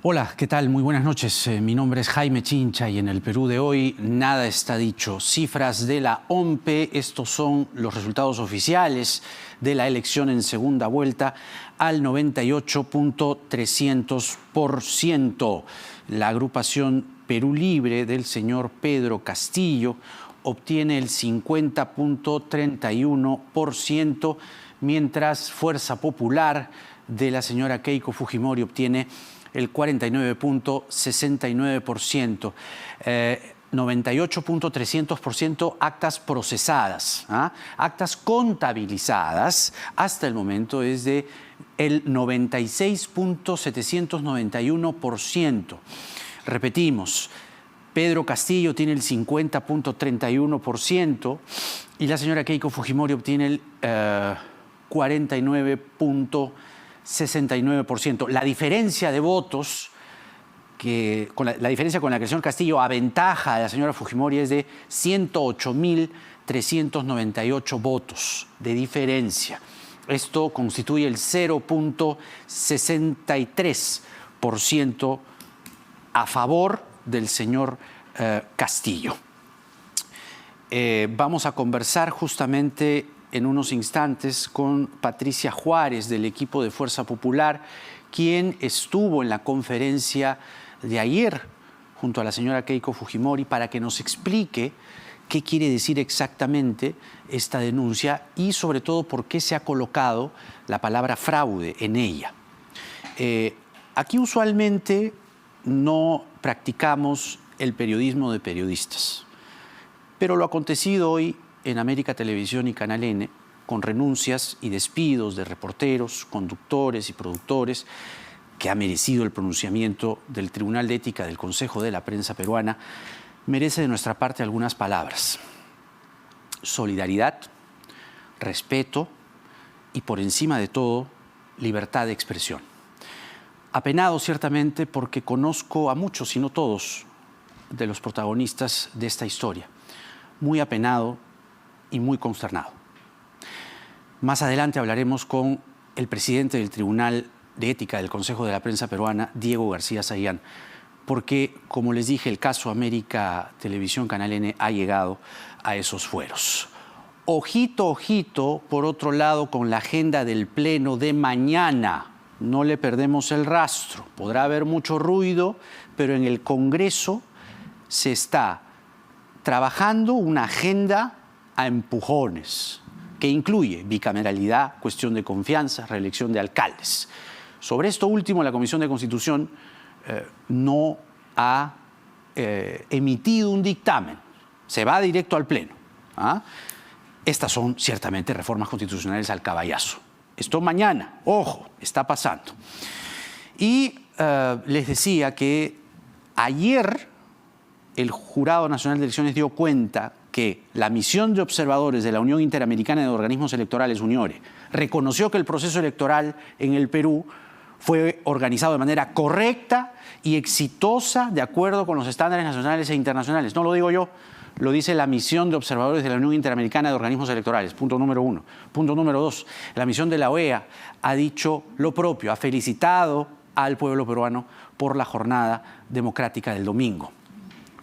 Hola, ¿qué tal? Muy buenas noches. Mi nombre es Jaime Chincha y en el Perú de hoy nada está dicho. Cifras de la OMPE, estos son los resultados oficiales de la elección en segunda vuelta al 98.300%. La agrupación Perú Libre del señor Pedro Castillo obtiene el 50.31%, mientras Fuerza Popular de la señora Keiko Fujimori obtiene el 49.69%, 98.300% actas procesadas, actas contabilizadas hasta el momento es de el 96.791%. Repetimos, Pedro Castillo tiene el 50.31% y la señora Keiko Fujimori obtiene el 49.69%. La diferencia de votos, la diferencia con la que el señor Castillo aventaja a la señora Fujimori es de 108.398 votos de diferencia. Esto constituye el 0.63% a favor del señor Castillo. Vamos a conversar justamente en unos instantes con Patricia Juárez del equipo de Fuerza Popular, quien estuvo en la conferencia de ayer junto a la señora Keiko Fujimori para que nos explique qué quiere decir exactamente esta denuncia y sobre todo por qué se ha colocado la palabra fraude en ella. Aquí usualmente no practicamos el periodismo de periodistas, pero lo acontecido hoy en América Televisión y Canal N, con renuncias y despidos de reporteros, conductores y productores, que ha merecido el pronunciamiento del Tribunal de Ética del Consejo de la Prensa Peruana, merece de nuestra parte algunas palabras: solidaridad, respeto y, por encima de todo, libertad de expresión. Apenado ciertamente porque conozco a muchos, si no todos, de los protagonistas de esta historia. Muy apenado y muy consternado. Más adelante hablaremos con el presidente del Tribunal de Ética del Consejo de la Prensa Peruana, Diego García Sayán, porque, como les dije, el caso América Televisión Canal N ha llegado a esos fueros. Ojito, ojito, por otro lado, con la agenda del Pleno de mañana. No le perdemos el rastro. Podrá haber mucho ruido, pero en el Congreso se está trabajando una agenda a empujones, que incluye bicameralidad, cuestión de confianza, reelección de alcaldes. Sobre esto último, la Comisión de Constitución no ha emitido un dictamen, se va directo al Pleno. Estas son ciertamente reformas constitucionales al caballazo. Esto mañana, ojo, está pasando. Y les decía que ayer el Jurado Nacional de Elecciones dio cuenta que la misión de observadores de la Unión Interamericana de Organismos Electorales, UNIORE, reconoció que el proceso electoral en el Perú fue organizado de manera correcta y exitosa de acuerdo con los estándares nacionales e internacionales. No lo digo yo, lo dice la misión de observadores de la Unión Interamericana de Organismos Electorales, punto número 1. Punto número 2, la misión de la OEA ha dicho lo propio, ha felicitado al pueblo peruano por la jornada democrática del domingo.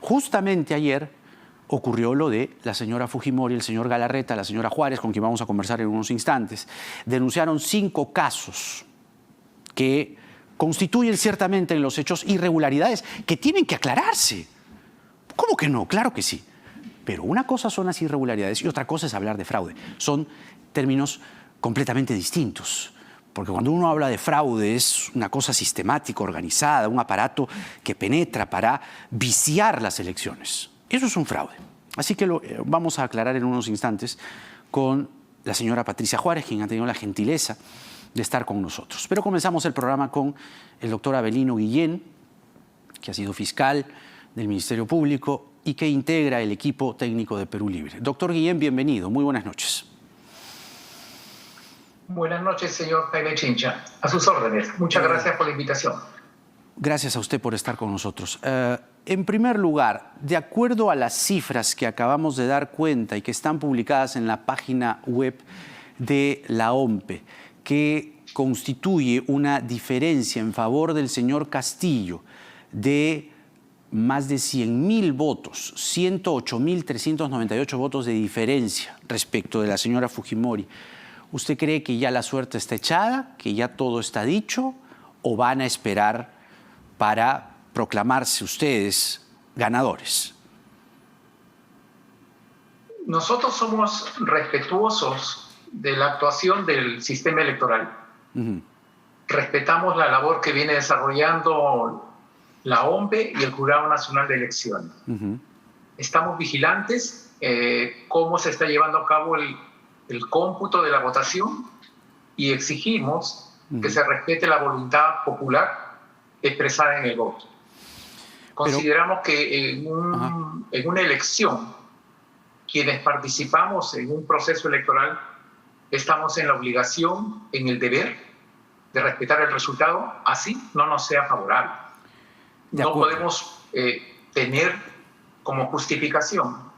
Justamente ayer ocurrió lo de la señora Fujimori, el señor Galarreta, la señora Juárez, con quien vamos a conversar en unos instantes. Denunciaron 5 casos que constituyen ciertamente en los hechos irregularidades que tienen que aclararse. ¿Cómo que no? Claro que sí. Pero una cosa son las irregularidades y otra cosa es hablar de fraude. Son términos completamente distintos. Porque cuando uno habla de fraude es una cosa sistemática, organizada, un aparato que penetra para viciar las elecciones. Eso es un fraude. Así que lo vamos a aclarar en unos instantes con la señora Patricia Juárez, quien ha tenido la gentileza de estar con nosotros. Pero comenzamos el programa con el doctor Avelino Guillén, que ha sido fiscal del Ministerio Público y que integra el equipo técnico de Perú Libre. Doctor Guillén, bienvenido. Muy buenas noches. Buenas noches, señor Jaime Chincha. A sus órdenes. Muchas gracias por la invitación. Gracias a usted por estar con nosotros. En primer lugar, de acuerdo a las cifras que acabamos de dar cuenta y que están publicadas en la página web de la OMPE, que constituye una diferencia en favor del señor Castillo de más de 100.000 votos, 108.398 votos de diferencia respecto de la señora Fujimori. ¿Usted cree que ya la suerte está echada, que ya todo está dicho, o van a esperar para proclamarse ustedes ganadores? Nosotros somos respetuosos de la actuación del sistema electoral. Respetamos la labor que viene desarrollando la OMPE y el Jurado Nacional de Elecciones. Estamos vigilantes cómo se está llevando a cabo el cómputo de la votación y exigimos que se respete la voluntad popular expresada en el voto. Consideramos que en una elección, quienes participamos en un proceso electoral, estamos en la obligación, en el deber de respetar el resultado, así no nos sea favorable. No podemos tener como justificación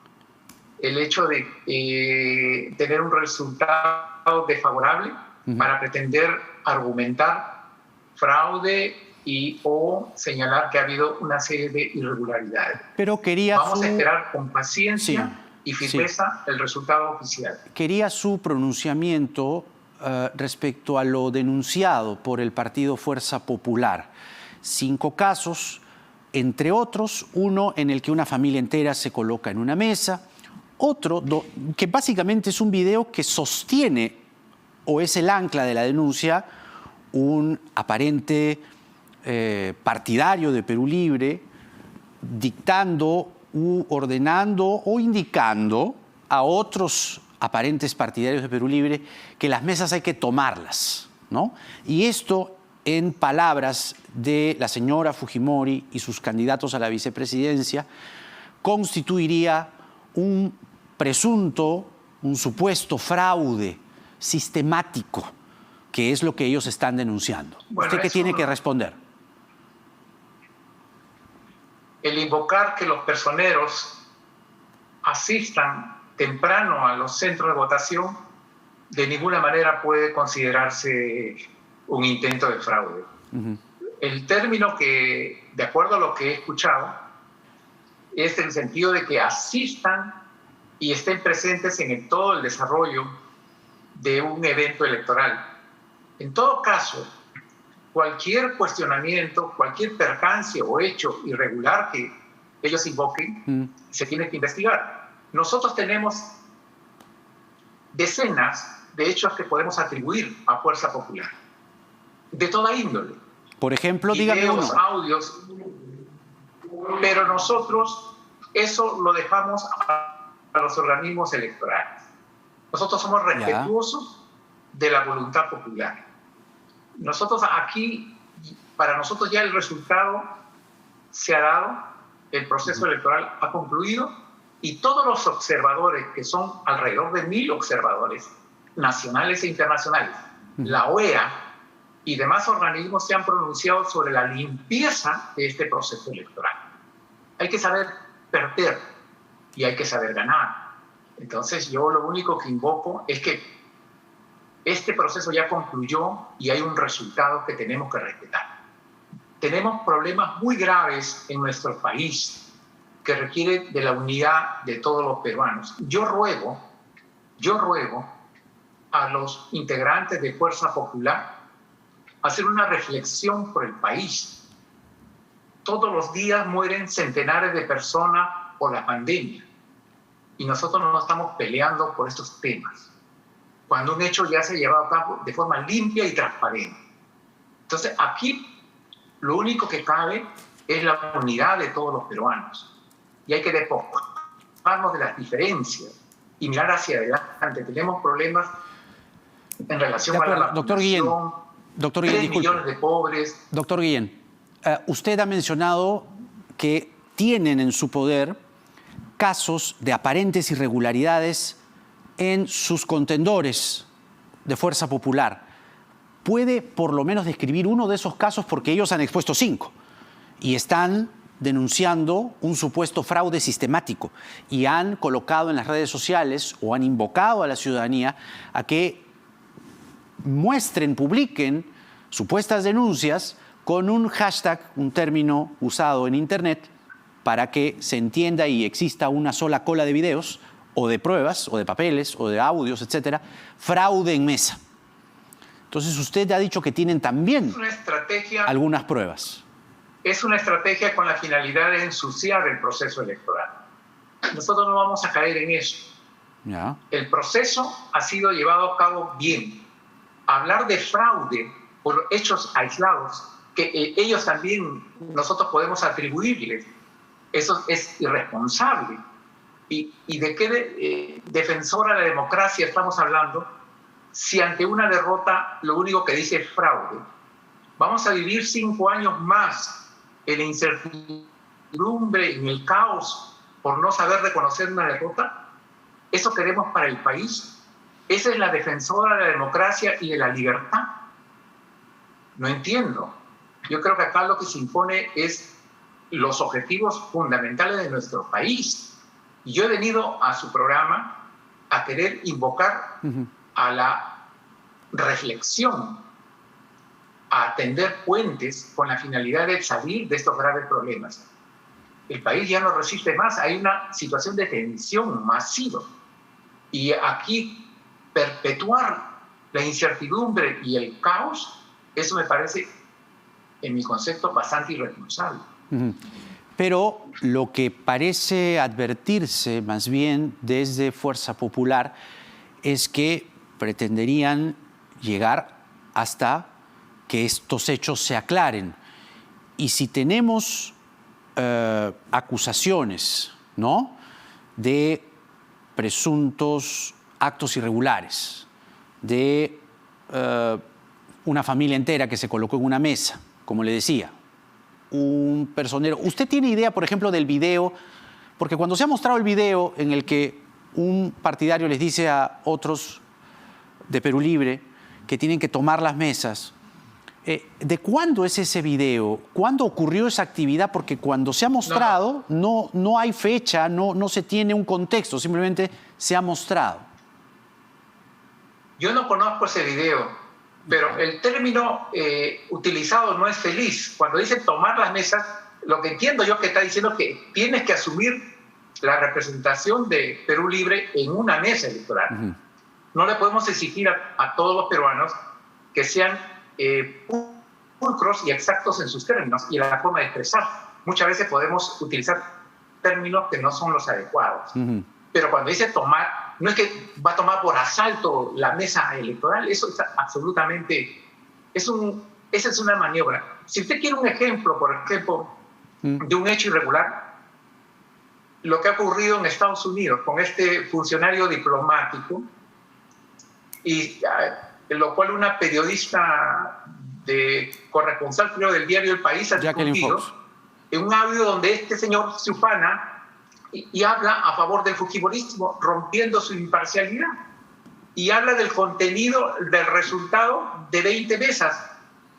el hecho de tener un resultado desfavorable para pretender argumentar fraude o señalar que ha habido una serie de irregularidades. Pero Vamos a esperar con paciencia y firmeza el resultado oficial. Quería su pronunciamiento respecto a lo denunciado por el partido Fuerza Popular. 5 casos, entre otros, uno en el que una familia entera se coloca en una mesa, otro que básicamente es un video que sostiene o es el ancla de la denuncia, un aparente partidario de Perú Libre dictando ordenando o indicando a otros aparentes partidarios de Perú Libre que las mesas hay que tomarlas, ¿no? Y esto, en palabras de la señora Fujimori y sus candidatos a la vicepresidencia, constituiría un supuesto fraude sistemático, que es lo que ellos están denunciando. Bueno, ¿usted qué tiene que responder? El invocar que los personeros asistan temprano a los centros de votación de ninguna manera puede considerarse un intento de fraude. El término que, de acuerdo a lo que he escuchado, es en el sentido de que asistan y estén presentes en todo el desarrollo de un evento electoral. En todo caso, cualquier cuestionamiento, cualquier percance o hecho irregular que ellos invoquen, se tiene que investigar. Nosotros tenemos decenas de hechos que podemos atribuir a Fuerza Popular, de toda índole. Por ejemplo, dígame uno. Audios, pero nosotros eso lo dejamos a los organismos electorales. Nosotros somos respetuosos de la voluntad popular. Nosotros aquí, para nosotros ya el resultado se ha dado, el proceso electoral ha concluido y todos los observadores, que son alrededor de 1.000 observadores nacionales e internacionales, la OEA y demás organismos se han pronunciado sobre la limpieza de este proceso electoral. Hay que saber perder y hay que saber ganar. Entonces yo lo único que invoco es que este proceso ya concluyó y hay un resultado que tenemos que respetar. Tenemos problemas muy graves en nuestro país que requieren de la unidad de todos los peruanos. Yo ruego a los integrantes de Fuerza Popular hacer una reflexión por el país. Todos los días mueren centenares de personas por la pandemia y nosotros no estamos peleando por estos temas, cuando un hecho ya se ha llevado a cabo de forma limpia y transparente. Entonces, aquí lo único que cabe es la unidad de todos los peruanos. Y hay que despojarnos de las diferencias y mirar hacia adelante. Tenemos problemas en relación a la vacunación. Doctor Guillén, 3 millones de pobres. Doctor Guillén, usted ha mencionado que tienen en su poder casos de aparentes irregularidades en sus contendores de Fuerza Popular. ¿Puede por lo menos describir uno de esos casos? Porque ellos han expuesto 5 y están denunciando un supuesto fraude sistemático y han colocado en las redes sociales o han invocado a la ciudadanía a que muestren, publiquen supuestas denuncias con un hashtag, un término usado en Internet, para que se entienda y exista una sola cola de videos o de pruebas o de papeles o de audios, etcétera, fraude en mesa. Entonces usted ha dicho que tienen también algunas pruebas. Es una estrategia con la finalidad de ensuciar el proceso electoral. Nosotros no vamos a caer en eso. Ya. El proceso ha sido llevado a cabo bien. Hablar de fraude por hechos aislados, que ellos también nosotros podemos atribuirles, eso es irresponsable. ¿Y de qué defensora de la democracia estamos hablando si ante una derrota lo único que dice es fraude? Vamos a vivir 5 años más en la incertidumbre, en el caos, por no saber reconocer una derrota. ¿Eso queremos para el país? ¿Esa es la defensora de la democracia y de la libertad? No entiendo. Yo creo que acá lo que se impone es los objetivos fundamentales de nuestro país. Y yo he venido a su programa a querer invocar a la reflexión, a tender puentes con la finalidad de salir de estos graves problemas. El país ya no resiste más, hay una situación de tensión masiva. Y aquí perpetuar la incertidumbre y el caos, eso me parece, en mi concepto, bastante irresponsable. Pero lo que parece advertirse más bien desde Fuerza Popular es que pretenderían llegar hasta que estos hechos se aclaren. Y si tenemos acusaciones, ¿no?, de presuntos actos irregulares, de una familia entera que se colocó en una mesa, como le decía, un personero. ¿Usted tiene idea, por ejemplo, del video? Porque cuando se ha mostrado el video en el que un partidario les dice a otros de Perú Libre que tienen que tomar las mesas, ¿de cuándo es ese video? ¿Cuándo ocurrió esa actividad? Porque cuando se ha mostrado no hay fecha, no se tiene un contexto, simplemente se ha mostrado. Yo no conozco ese video. Pero el término utilizado no es feliz. Cuando dice tomar las mesas, lo que entiendo yo que está diciendo es que tienes que asumir la representación de Perú Libre en una mesa electoral. No le podemos exigir a todos los peruanos que sean pulcros y exactos en sus términos y en la forma de expresar. Muchas veces podemos utilizar términos que no son los adecuados. Pero cuando dice tomar, no es que va a tomar por asalto la mesa electoral, eso es absolutamente, esa es una maniobra. Si usted quiere un ejemplo, por ejemplo, de un hecho irregular, lo que ha ocurrido en Estados Unidos con este funcionario diplomático, y lo cual una periodista corresponsal, creo, del diario El País ha difundido, en un audio donde este señor se ufana y habla a favor del fujimorismo, rompiendo su imparcialidad. Y habla del contenido, del resultado de 20 mesas,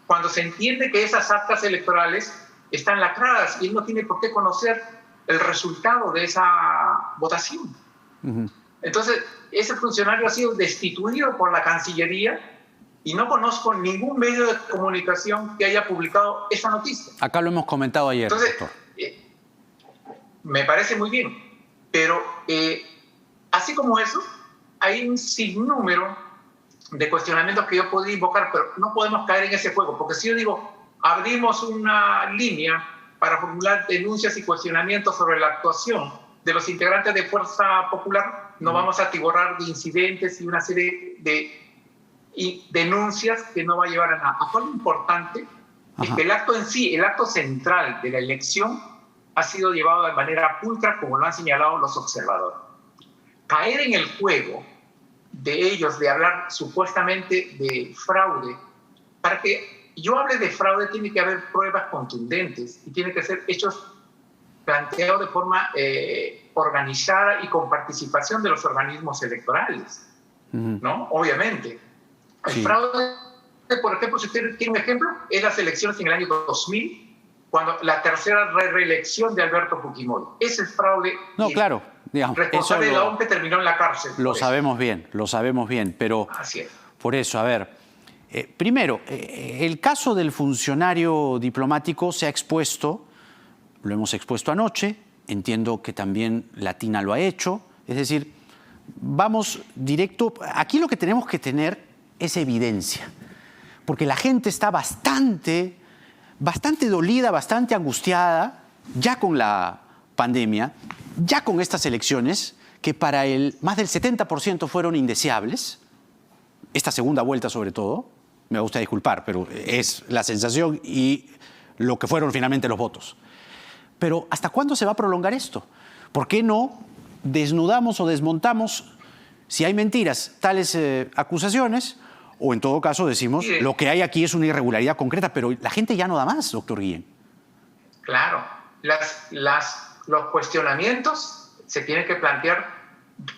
cuando se entiende que esas actas electorales están lacradas y él no tiene por qué conocer el resultado de esa votación. Entonces, ese funcionario ha sido destituido por la Cancillería y no conozco ningún medio de comunicación que haya publicado esa noticia. Acá lo hemos comentado ayer, entonces, doctor. Me parece muy bien, pero así como eso, hay un sinnúmero de cuestionamientos que yo podría invocar, pero no podemos caer en ese juego, porque si yo digo, abrimos una línea para formular denuncias y cuestionamientos sobre la actuación de los integrantes de Fuerza Popular, no vamos a atiborrar de incidentes y una serie de denuncias que no va a llevar a nada. Acá lo importante es que el acto en sí, el acto central de la elección, ha sido llevado de manera pulcra, como lo han señalado los observadores. Caer en el juego de ellos, de hablar supuestamente de fraude, para que yo hable de fraude tiene que haber pruebas contundentes y tiene que ser hechos planteados de forma organizada y con participación de los organismos electorales, ¿no? Obviamente. El fraude, por ejemplo, si usted tiene un ejemplo, es las elecciones en el año 2000, cuando la tercera reelección de Alberto Fujimori. Ese es fraude. No, claro. Digamos, responsable de la OMP terminó en la cárcel. Lo sabemos bien, pero así es. Por eso, a ver, Primero, el caso del funcionario diplomático se ha expuesto, lo hemos expuesto anoche, entiendo que también Latina lo ha hecho, es decir, vamos directo. Aquí lo que tenemos que tener es evidencia, porque la gente está bastante dolida, bastante angustiada, ya con la pandemia, ya con estas elecciones, que para más del 70% fueron indeseables, esta segunda vuelta sobre todo, me gusta disculpar, pero es la sensación y lo que fueron finalmente los votos. Pero ¿hasta cuándo se va a prolongar esto? ¿Por qué no desnudamos o desmontamos, si hay mentiras, tales acusaciones, o en todo caso decimos, lo que hay aquí es una irregularidad concreta, pero la gente ya no da más, doctor Guillén? Claro, los cuestionamientos se tienen que plantear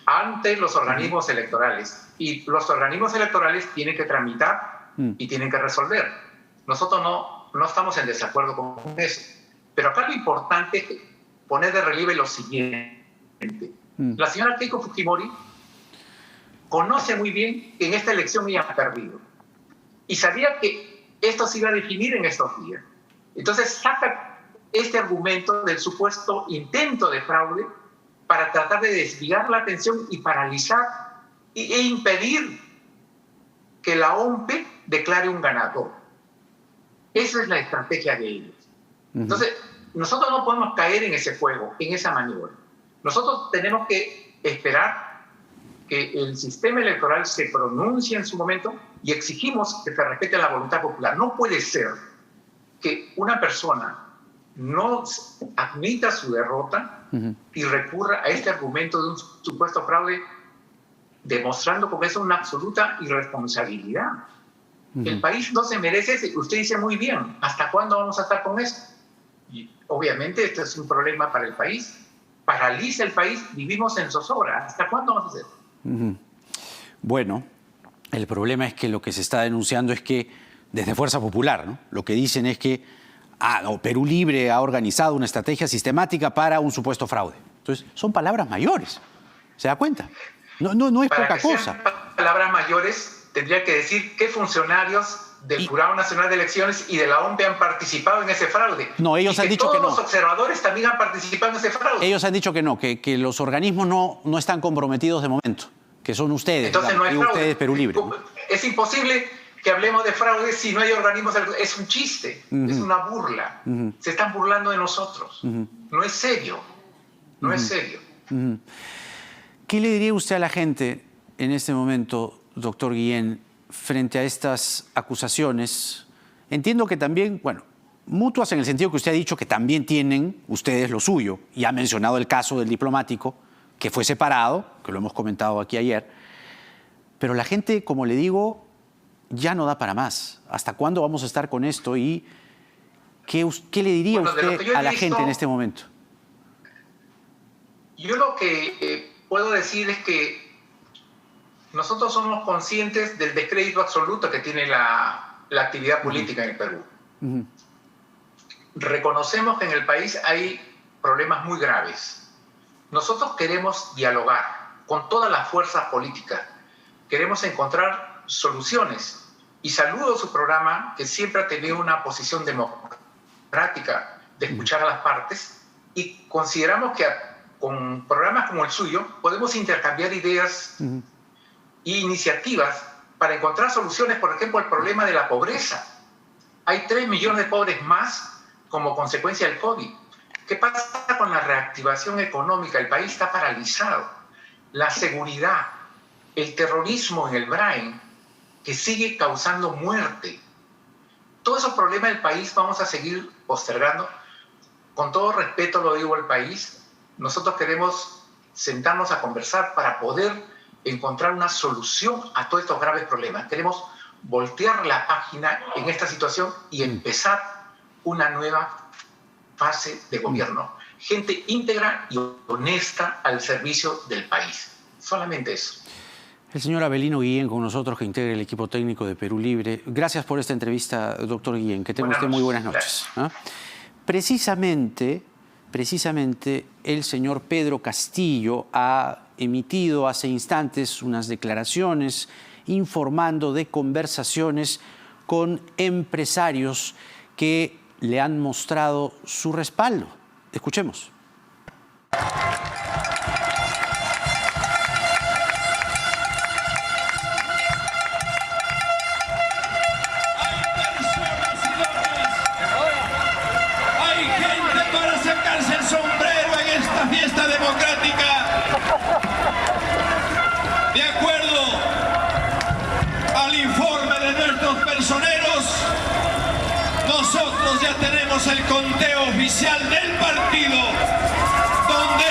ante los organismos electorales, y los organismos electorales tienen que tramitar y tienen que resolver. Nosotros no estamos en desacuerdo con eso, pero acá lo importante es poner de relieve lo siguiente. La señora Keiko Fujimori conoce muy bien que en esta elección ella ha perdido y sabía que esto se iba a definir en estos días. Entonces saca este argumento del supuesto intento de fraude para tratar de desviar la atención y paralizar e impedir que la OMP declare un ganador. Esa es la estrategia de ellos. Entonces, nosotros no podemos caer en ese juego, en esa maniobra. Nosotros tenemos que esperar que el sistema electoral se pronuncie en su momento y exigimos que se respete la voluntad popular. No puede ser que una persona no admita su derrota y recurra a este argumento de un supuesto fraude, demostrando con eso una absoluta irresponsabilidad. El país no se merece eso. Usted dice muy bien, ¿hasta cuándo vamos a estar con eso? Y obviamente esto es un problema para el país. Paraliza el país, vivimos en zozobra. ¿Hasta cuándo vamos a hacer? Bueno, el problema es que lo que se está denunciando es que desde Fuerza Popular, ¿no?, lo que dicen es que Perú Libre ha organizado una estrategia sistemática para un supuesto fraude. Entonces, son palabras mayores. ¿Se da cuenta? No es poca cosa. Palabras mayores, tendría que decir qué funcionarios del Jurado Nacional de Elecciones y de la OMP han participado en ese fraude. No, ellos han dicho que no. Todos los observadores también han participado en ese fraude. Ellos han dicho que no, que los organismos no están comprometidos de momento, que son ustedes. Entonces no hay fraude. Ustedes, Perú Libre, ¿no? Es imposible que hablemos de fraude si no hay organismos. Es un chiste, es una burla. Se están burlando de nosotros. No es serio, no es serio. ¿Qué le diría usted a la gente en este momento, doctor Guillén, frente a estas acusaciones? Entiendo que también, bueno, mutuas en el sentido que usted ha dicho que también tienen ustedes lo suyo, y ha mencionado el caso del diplomático, que fue separado, que lo hemos comentado aquí ayer, pero la gente, como le digo, ya no da para más. ¿Hasta cuándo vamos a estar con esto? ¿Y qué le diría usted a la gente en este momento? Yo lo que puedo decir es que nosotros somos conscientes del descrédito absoluto que tiene la actividad política en el Perú. Reconocemos que en el país hay problemas muy graves. Nosotros queremos dialogar con todas las fuerzas políticas. Queremos encontrar soluciones. Y saludo su programa, que siempre ha tenido una posición democrática de escuchar a las partes, y consideramos que con programas como el suyo podemos intercambiar ideas e iniciativas para encontrar soluciones. Por ejemplo, el problema de la pobreza. Hay 3 millones de pobres más como consecuencia del COVID. ¿Qué pasa con la reactivación económica? El país está paralizado. La seguridad, el terrorismo en el Brain, que sigue causando muerte. Todos esos problemas del país vamos a seguir postergando. Con todo respeto lo digo al país, nosotros queremos sentarnos a conversar para poder encontrar una solución a todos estos graves problemas. Queremos voltear la página en esta situación y empezar una nueva fase de gobierno. Gente íntegra y honesta al servicio del país. Solamente eso. El señor Avelino Guillén con nosotros, que integra el equipo técnico de Perú Libre. Gracias por esta entrevista, doctor Guillén. Que tenga usted muy buenas noches. Precisamente el señor Pedro Castillo ha emitido hace instantes unas declaraciones informando de conversaciones con empresarios que le han mostrado su respaldo. Escuchemos. Fiesta democrática, de acuerdo al informe de nuestros personeros, nosotros ya tenemos el conteo oficial del partido, donde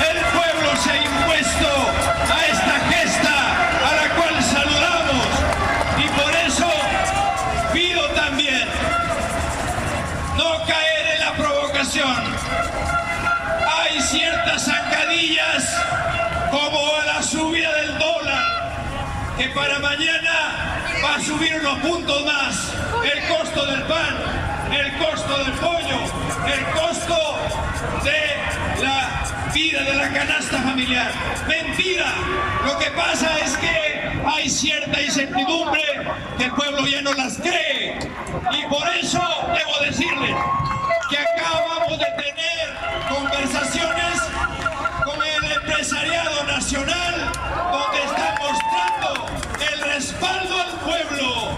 el pueblo se ha impuesto a esta gesta a la cual saludamos, y por eso pido también no caer en la provocación. Hay ciertas zancadillas como la subida del dólar, que para mañana va a subir unos puntos más el costo del pan, el costo del pollo, el costo de la vida de la canasta familiar. Mentira, lo que pasa es que hay cierta incertidumbre que el pueblo ya no las cree, y por eso debo decirles que acabamos de tener conversaciones con el empresariado nacional, donde está mostrando el respaldo al pueblo.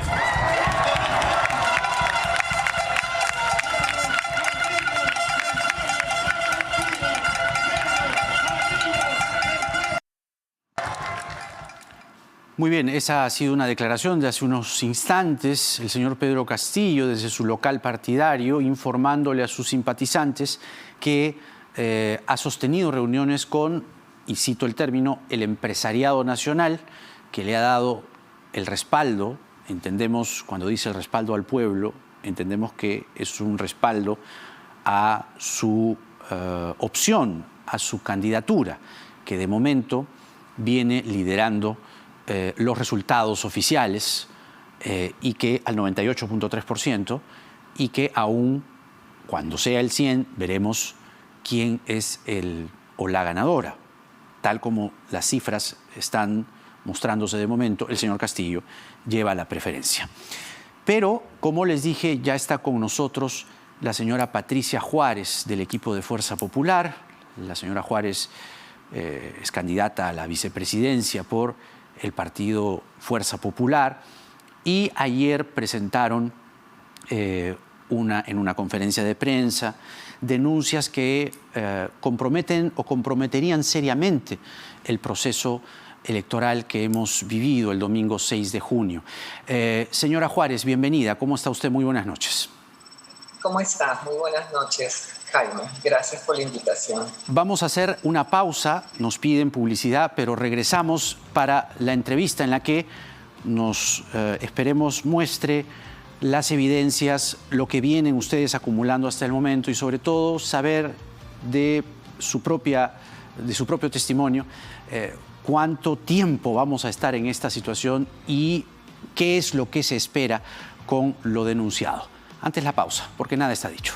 Muy bien, esa ha sido una declaración de hace unos instantes, el señor Pedro Castillo, desde su local partidario, informándole a sus simpatizantes que ha sostenido reuniones con, y cito el término, el empresariado nacional, que le ha dado el respaldo. Entendemos, cuando dice el respaldo al pueblo, entendemos que es un respaldo a su opción, a su candidatura, que de momento viene liderando los resultados oficiales y que al 98.3%, y que aún cuando sea el 100 veremos quién es el o la ganadora. Tal como las cifras están mostrándose de momento, el señor Castillo lleva la preferencia. Pero, como les dije, ya está con nosotros la señora Patricia Juárez del equipo de Fuerza Popular. La señora Juárez es candidata a la vicepresidencia por el partido Fuerza Popular, y ayer presentaron en una conferencia de prensa denuncias que comprometen o comprometerían seriamente el proceso electoral que hemos vivido el domingo 6 de junio. Señora Juárez, bienvenida. ¿Cómo está usted? Muy buenas noches. ¿Cómo estás? Muy buenas noches, Jaime. Gracias por la invitación. Vamos a hacer una pausa, nos piden publicidad, pero regresamos para la entrevista en la que nos, esperemos, muestre las evidencias, lo que vienen ustedes acumulando hasta el momento, y sobre todo saber de su propio testimonio cuánto tiempo vamos a estar en esta situación y qué es lo que se espera con lo denunciado. Antes la pausa, porque nada está dicho.